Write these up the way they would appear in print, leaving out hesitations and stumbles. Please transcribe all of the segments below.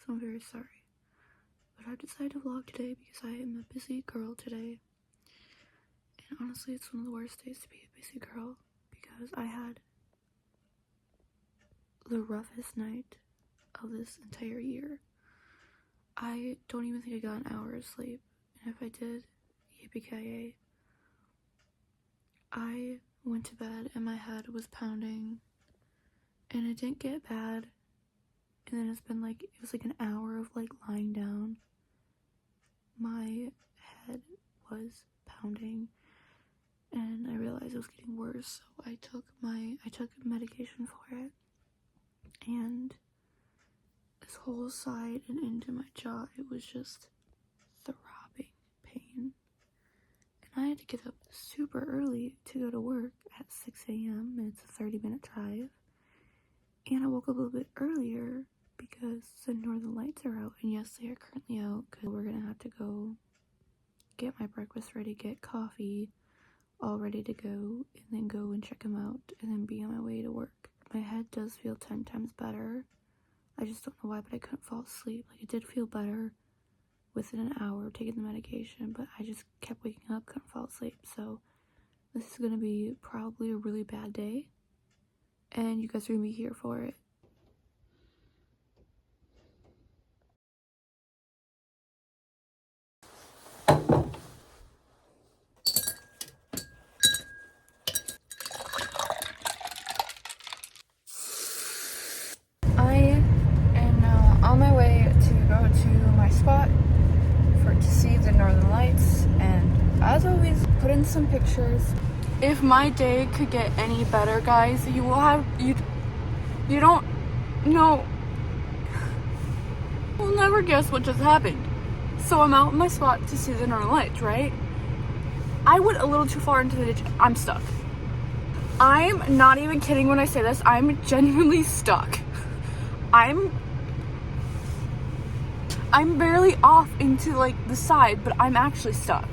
so I'm very sorry. But I've decided to vlog today because I am a busy girl today. And honestly, it's one of the worst days to be a busy girl because I had the roughest night of this entire year. I don't even think I got an hour of sleep, and if I did, yippee-ki-yay. I went to bed and my head was pounding, and it didn't get bad, and then it was like an hour of like lying down. My head was pounding, and I realized it was getting worse, so I took medication for it, and this whole side and into my jaw, it was just throbbing pain. And I had to get up super early to go to work at 6 a.m. and it's a 30-minute drive. And I woke up a little bit earlier because the northern lights are out, and yes, they are currently out because we're gonna have to go get my breakfast ready, get coffee all ready to go, and then go and check them out and then be on my way to work. My head does feel 10 times better. I just don't know why, but I couldn't fall asleep. Like, it did feel better within an hour of taking the medication, but I just kept waking up, couldn't fall asleep. So this is gonna be probably a really bad day, and you guys are gonna be here for it. I am now on my way to go to my spot to see the northern lights, and as always, put in some pictures. If my day could get any better, guys, you don't know, you'll never guess what just happened. So I'm out in my spot to see the northern lights, right? I went a little too far into the ditch. I'm stuck. I'm not even kidding when I say this. I'm genuinely stuck. I'm barely off into like the side, but I'm actually stuck.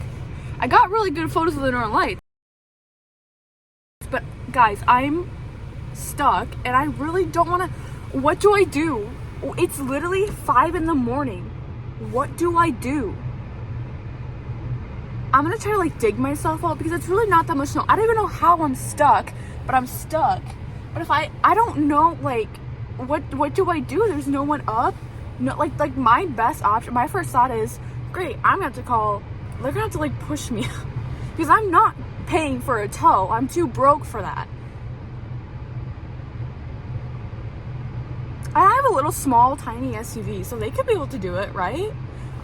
I got really good photos of the northern lights, but guys, I'm stuck and I really don't want to. What do I do? It's literally 5 in the morning. What do I do? I'm gonna try to like dig myself out because it's really not that much snow. I don't even know how I'm stuck, but I'm stuck. But if I don't know, like, what do I do? There's no one up. No, like my best option, my first thought is, great, I'm gonna have to call, they're gonna have to like push me because I'm not paying for a tow. I'm too broke for that. I have a little small tiny SUV, so they could be able to do it, right?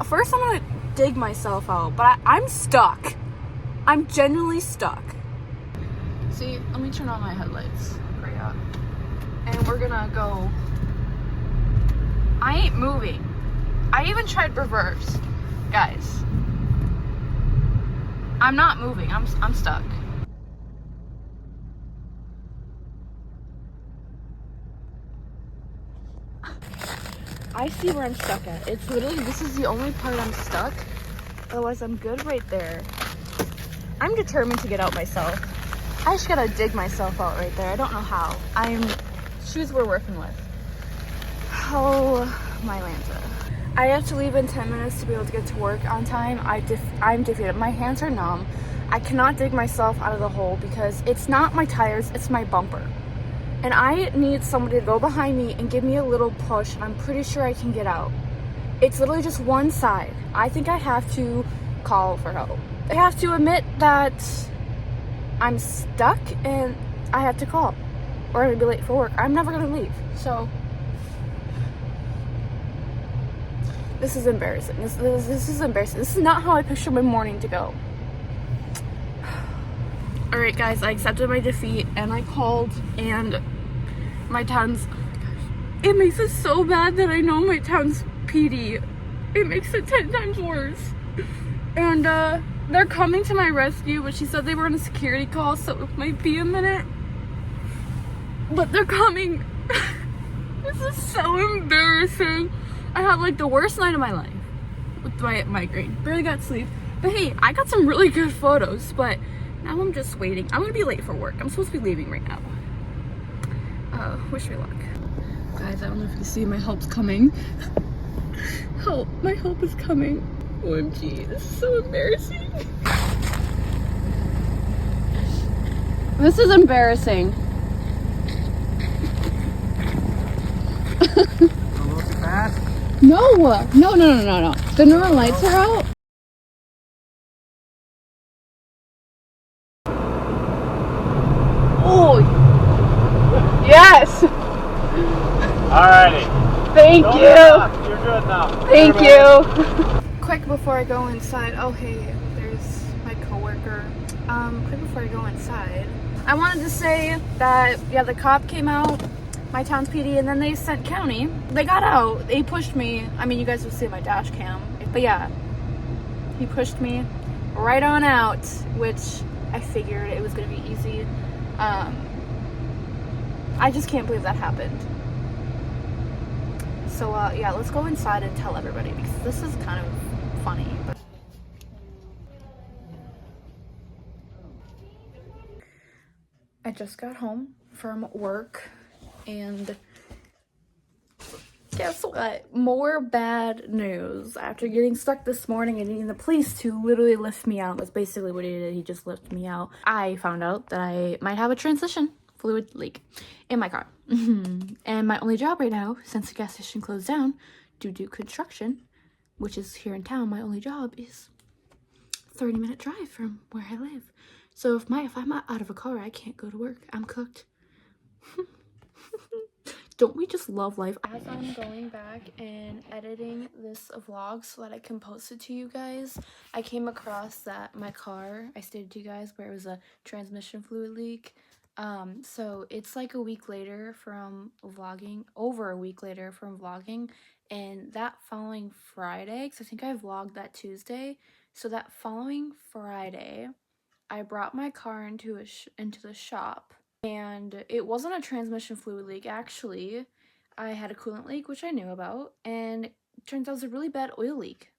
First I'm gonna dig myself out, but I'm stuck. I'm genuinely stuck. See, let me turn on my headlights. Right up. And we're gonna go. I ain't moving. I even tried reverse. Guys, I'm not moving. I'm stuck. I see where I'm stuck at. It's literally, this is the only part I'm stuck. Otherwise, I'm good right there. I'm determined to get out myself. I just gotta dig myself out right there. I don't know how. Shoes we're working with. Oh, my Lanta. I have to leave in 10 minutes to be able to get to work on time. I'm defeated. My hands are numb. I cannot dig myself out of the hole because it's not my tires, it's my bumper. And I need somebody to go behind me and give me a little push, and I'm pretty sure I can get out. It's literally just one side. I think I have to call for help. I have to admit that I'm stuck and I have to call, or I'm gonna be late for work. I'm never gonna leave. So this is embarrassing. This is embarrassing. This is not how I picture my morning to go. All right, guys, I accepted my defeat and I called, and my town's, oh my gosh, it makes it so bad that I know my town's PD. It makes it 10 times worse. And they're coming to my rescue, but she said they were on a security call, so it might be a minute. But they're coming. This is so embarrassing. I had like the worst night of my life with my migraine. Barely got sleep. But hey, I got some really good photos, but now I'm just waiting. I'm gonna be late for work. I'm supposed to be leaving right now. Wish me luck. Guys, I don't know if you can see my help's coming. Help, my help is coming. OMG, this is so embarrassing. This is embarrassing. A little too fast? No. The neon lights are out. Oh, yes. Alrighty. Thank Don't you. stop. You're good now. Thank you. Quick before I go inside. Oh, hey, there's my coworker. Quick before I go inside, I wanted to say that, yeah, the cop came out, my town's PD, and then they sent county. They got out. They pushed me. I mean, you guys will see my dash cam. But yeah, he pushed me right on out, which I figured it was going to be easy. I just can't believe that happened. So, yeah, let's go inside and tell everybody, because this is kind of funny. But I just got home from work, and guess what? More bad news. After getting stuck this morning and needing the police to literally lift me out, that's basically what he did. He just lifted me out. I found out that I might have a transmission fluid leak in my car. And my only job right now, since the gas station closed down due to construction, which is here in town, my only job is 30-minute drive from where I live. So if I'm out of a car, I can't go to work. I'm cooked. Don't we just love life? As I'm going back and editing this vlog so that I can post it to you guys, I came across that my car, I stated to you guys, where it was a transmission fluid leak. So it's like a week later from vlogging, over a week later from vlogging, and that following Friday, because I think I vlogged that Tuesday, so that following Friday, I brought my car into the shop, and it wasn't a transmission fluid leak. Actually, I had a coolant leak, which I knew about, and it turns out it was a really bad oil leak,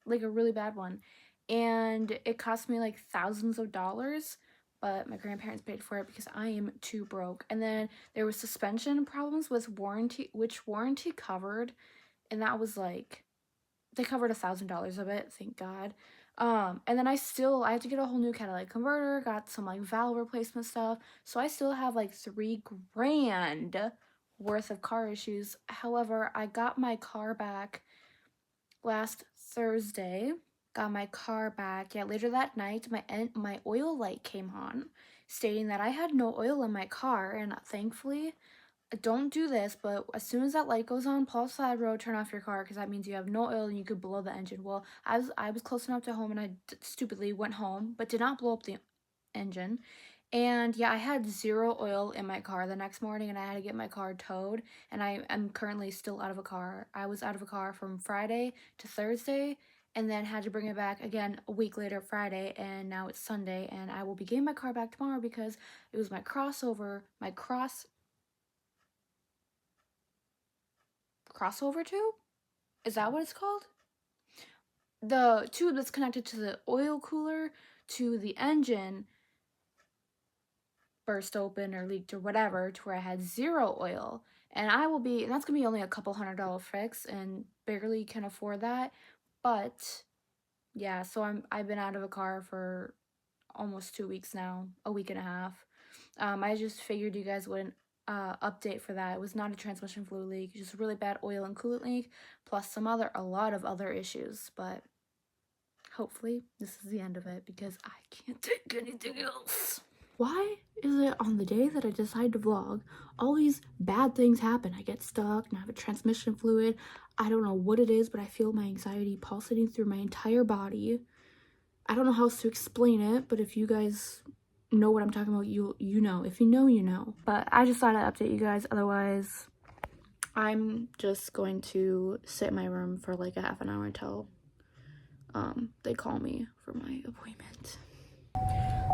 like a really bad one, and it cost me like thousands of dollars, but my grandparents paid for it because I am too broke. And then there was suspension problems with warranty, which warranty covered, and that was like, they covered $1,000 of it, thank God. And then I had to get a whole new catalytic converter, got some like valve replacement stuff, so I still have like $3,000 worth of car issues. However, I got my car back last Thursday. Got my car back. Yeah, later that night, my oil light came on, stating that I had no oil in my car, and thankfully, don't do this, but as soon as that light goes on, pull off the side road, turn off your car, because that means you have no oil and you could blow the engine. Well, I was close enough to home, and I stupidly went home, but did not blow up the engine. And yeah, I had 0 oil in my car the next morning, and I had to get my car towed, and I am currently still out of a car. I was out of a car from Friday to Thursday, and then had to bring it back again a week later, Friday, and now it's Sunday, and I will be getting my car back tomorrow because it was my crossover tube? Is that what it's called? The tube that's connected to the oil cooler to the engine burst open or leaked or whatever, to where I had 0 oil. And that's gonna be only a couple $100 fix, and barely can afford that. But yeah, so I've been out of a car for almost 2 weeks now, a week and a half. I just figured you guys wouldn't update for that. It was not a transmission fluid leak, just a really bad oil and coolant leak, plus a lot of other issues. But hopefully this is the end of it, because I can't take anything else. Why is it on the day that I decide to vlog, all these bad things happen? I get stuck, and I have a transmission fluid. I don't know what it is, but I feel my anxiety pulsating through my entire body. I don't know how else to explain it, but if you guys know what I'm talking about, you know. If you know, you know. But I just thought I'd update you guys. Otherwise, I'm just going to sit in my room for like a half an hour until they call me for my appointment.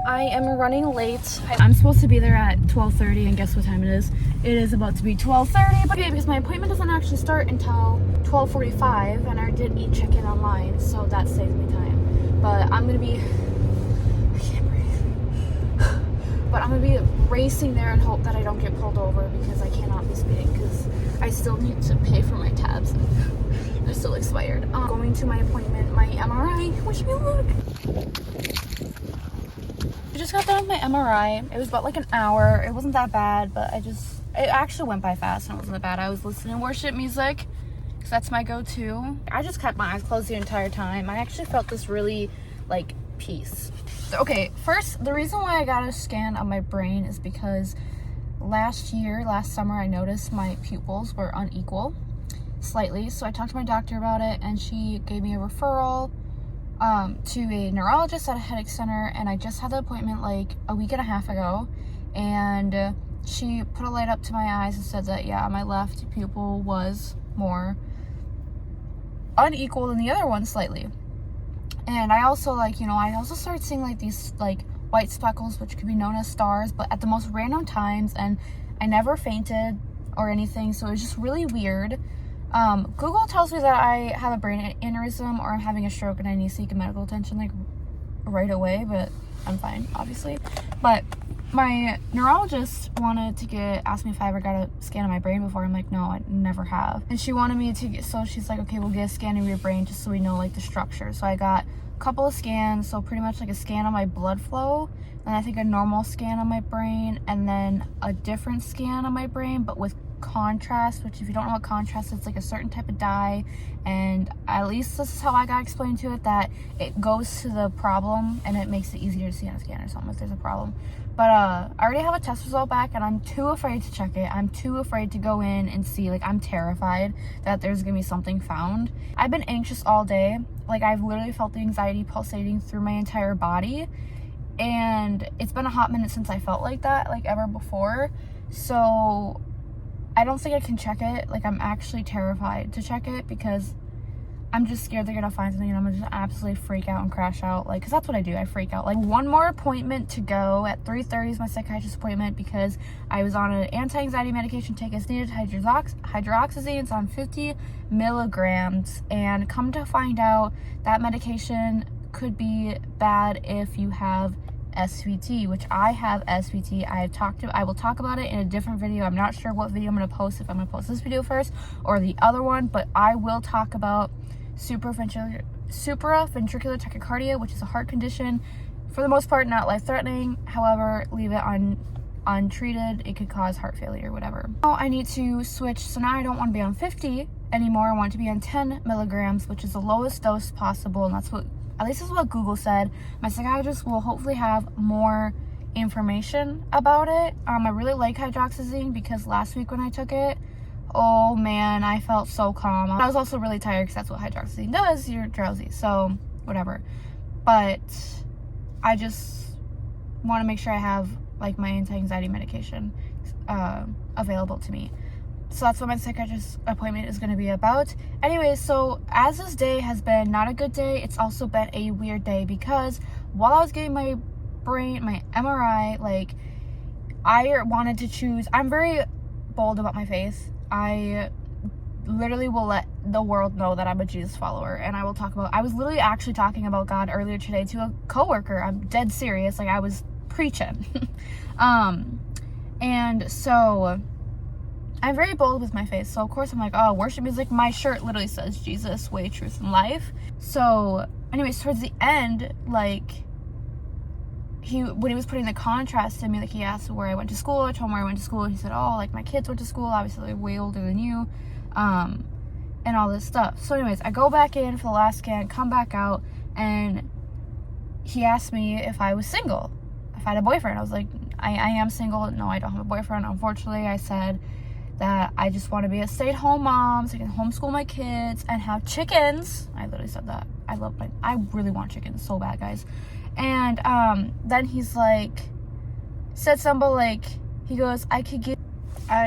I am running late. I'm supposed to be there at 12:30, and guess what time it is? It is about to be 12:30, but because my appointment doesn't actually start until 12:45, and I did check-in online, so that saves me time. But I'm gonna be, I can't breathe. But I'm gonna be racing there and hope that I don't get pulled over, because I cannot be speeding, because I still need to pay for my tabs. There's going to my appointment, my MRI. Wish me luck. I just got done with my MRI. It was about like an hour. It wasn't that bad, but it actually went by fast and it wasn't that bad. I was listening to worship music because that's my go-to. I just kept my eyes closed the entire time. I actually felt this really like peace. Okay, first, the reason why I got a scan of my brain is because last summer, I noticed my pupils were unequal slightly. So I talked to my doctor about it and she gave me a referral to a neurologist at a headache center, and I just had the appointment like a week and a half ago, and she put a light up to my eyes and said that yeah, my left pupil was more unequal than the other one slightly. And I also I also started seeing like these like white speckles, which could be known as stars, but at the most random times, and I never fainted or anything, so it was just really weird. Google tells me that I have a brain aneurysm or I'm having a stroke and I need to seek medical attention like right away, but I'm fine, obviously. But my neurologist wanted to asked me if I ever got a scan of my brain before. I'm like, no, I never have. And she wanted me to so she's like, okay, we'll get a scan of your brain just so we know like the structure. So I got a couple of scans, so pretty much like a scan of my blood flow, and I think a normal scan of my brain, and then a different scan of my brain, but with contrast, which if you don't know what contrast is, it's like a certain type of dye, and at least this is how I got explained to it, that it goes to the problem and it makes it easier to see on a scan or something if there's a problem. But I already have a test result back and I'm too afraid to check it. I'm too afraid to go in and see. Like, I'm terrified that there's gonna be something found. I've been anxious all day. Like, I've literally felt the anxiety pulsating through my entire body, and it's been a hot minute since I felt like that, like ever before. So I don't think I can check it. Like, I'm actually terrified to check it because I'm just scared they're gonna find something and I'm gonna just absolutely freak out and crash out. Like, cause that's what I do, I freak out. Like, one more appointment to go. At 3:30 is my psychiatrist appointment because I was on an anti-anxiety medication, take as needed, hydroxyzine. It's on 50 milligrams, and come to find out that medication could be bad if you have SVT, which I have SVT. I will talk about it in a different video. I'm not sure what video I'm going to post, if I'm going to post this video first or the other one, but I will talk about supraventricular tachycardia, which is a heart condition. For the most part, not life-threatening. However, leave it untreated, it could cause heart failure, whatever. Now I need to switch, so now I don't want to be on 50 anymore. I want to be on 10 milligrams, which is the lowest dose possible, and that's what, at least this is what Google said. My psychiatrist will hopefully have more information about it. I really like hydroxyzine because last week when I took it, oh man, I felt so calm. I was also really tired because that's what hydroxyzine does. You're drowsy, so whatever. But I just want to make sure I have like my anti-anxiety medication available to me. So that's what my psychiatrist appointment is going to be about. Anyway, so as this day has been not a good day, it's also been a weird day because while I was getting my MRI, like, I wanted to choose, I'm very bold about my faith. I literally will let the world know that I'm a Jesus follower, and I will talk about, I was literally actually talking about God earlier today to a coworker. I'm dead serious. Like, I was preaching. And so I'm very bold with my faith, so of course I'm like, oh, worship music. My shirt literally says Jesus, way, truth, and life. So anyways, towards the end, like, when he was putting the contrast to me, like, he asked where I went to school. I told him where I went to school. He said, oh, like, my kids went to school, obviously they're way older than you, and all this stuff. So anyways, I go back in for the last scan, come back out, and he asked me if I was single, if I had a boyfriend. I was like, I am single. No, I don't have a boyfriend, unfortunately. I said that I just want to be a stay-at-home mom so I can homeschool my kids and have chickens. I literally said that. I really want chickens so bad, guys. And then he's like, said something like, he goes,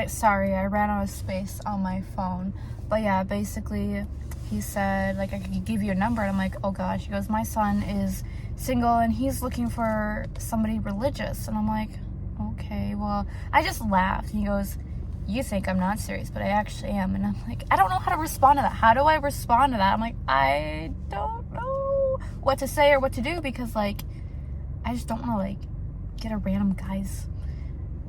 sorry, I ran out of space on my phone. But yeah, basically he said, like, I could give you a number. And I'm like, oh gosh. He goes, my son is single and he's looking for somebody religious. And I'm like, okay, well, I just laughed. And he goes, you think I'm not serious, but I actually am. And I'm like, I don't know how to respond to that. How do I respond to that? I'm like, I don't know what to say or what to do, because, like, I just don't want to, like, get a random guy's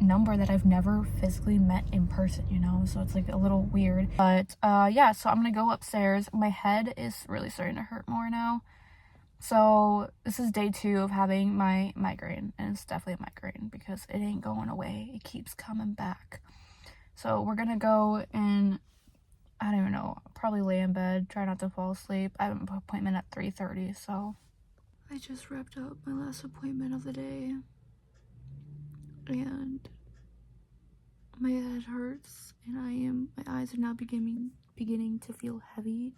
number that I've never physically met in person, you know, so it's like a little weird. But yeah, so I'm gonna go upstairs. My head is really starting to hurt more now. So this is day 2 of having my migraine, and it's definitely a migraine because it ain't going away. It keeps coming back. So we're gonna go and I don't even know, probably lay in bed, try not to fall asleep. I have an appointment at 3:30, so I just wrapped up my last appointment of the day and my head hurts and my eyes are now beginning to feel heavy.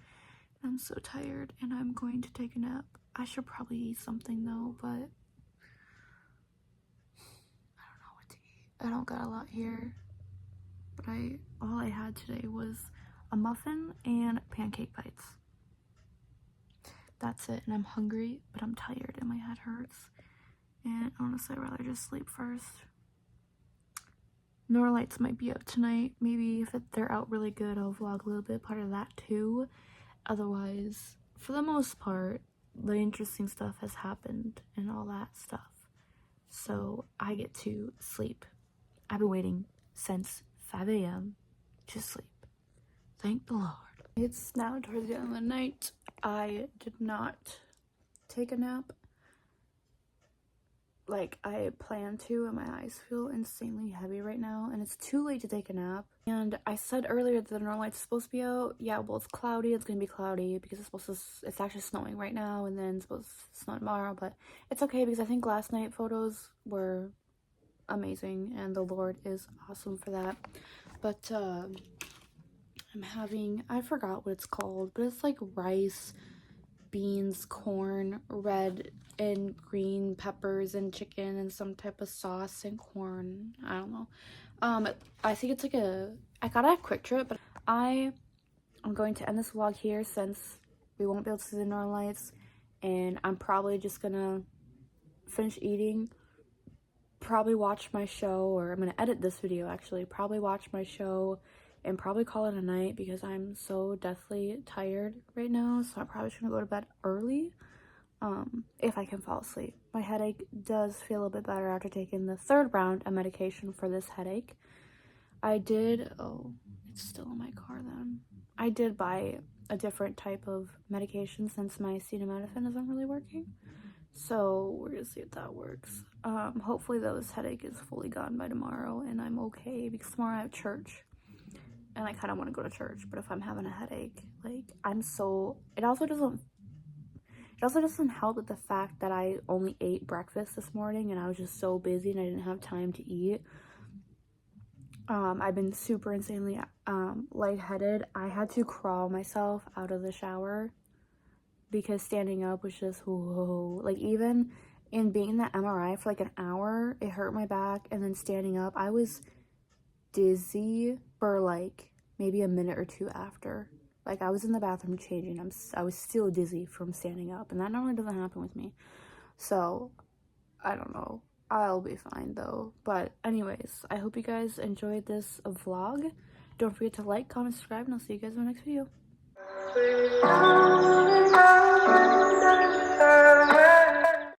I'm so tired and I'm going to take a nap. I should probably eat something though, but I don't know what to eat. I don't got a lot here, but all I had today was a muffin and pancake bites. That's it, and I'm hungry, but I'm tired and my head hurts. And honestly, I'd rather just sleep first. Norlights might be up tonight. Maybe if they're out really good, I'll vlog a little bit part of that too. Otherwise, for the most part, the interesting stuff has happened and all that stuff. So I get to sleep. I've been waiting since 5 a.m. to sleep. Thank the Lord. It's now towards the end of the night. I did not take a nap like I plan to, and my eyes feel insanely heavy right now, and it's too late to take a nap. And I said earlier that the Norlights is supposed to be out. Yeah, well, it's cloudy. It's gonna be cloudy because it's actually snowing right now, and then it's supposed to snow tomorrow, but it's okay because I think last night photos were amazing and the Lord is awesome for that. But I'm having, I forgot what it's called, but it's like rice, beans, corn, red and green peppers and chicken and some type of sauce and corn. I don't know. I think it's like I got it at Quick Trip, but I'm going to end this vlog here since we won't be able to see the Norlights, and I'm probably just gonna finish eating, probably watch my show, or I'm gonna edit this video actually, probably watch my show and probably call it a night because I'm so deathly tired right now. So I'm probably just gonna go to bed early if I can fall asleep. My headache does feel a bit better after taking the 3rd round of medication for this headache. I did, oh, it's still in my car then. I did buy a different type of medication since my acetaminophen isn't really working. So we're gonna see if that works. Hopefully though this headache is fully gone by tomorrow and I'm okay, because tomorrow I have church. And I kind of want to go to church, but if I'm having a headache, like, it also doesn't help with the fact that I only ate breakfast this morning and I was just so busy and I didn't have time to eat. I've been super insanely lightheaded. I had to crawl myself out of the shower because standing up was just, whoa. Like, even in being in that MRI for like an hour, it hurt my back, and then standing up, I was dizzy for like maybe a minute or 2 after. Like, I was in the bathroom changing, I was still dizzy from standing up, and that normally doesn't happen with me. So I don't know, I'll be fine though. But anyways, I hope you guys enjoyed this vlog. Don't forget to like, comment, subscribe, and I'll see you guys in my next video.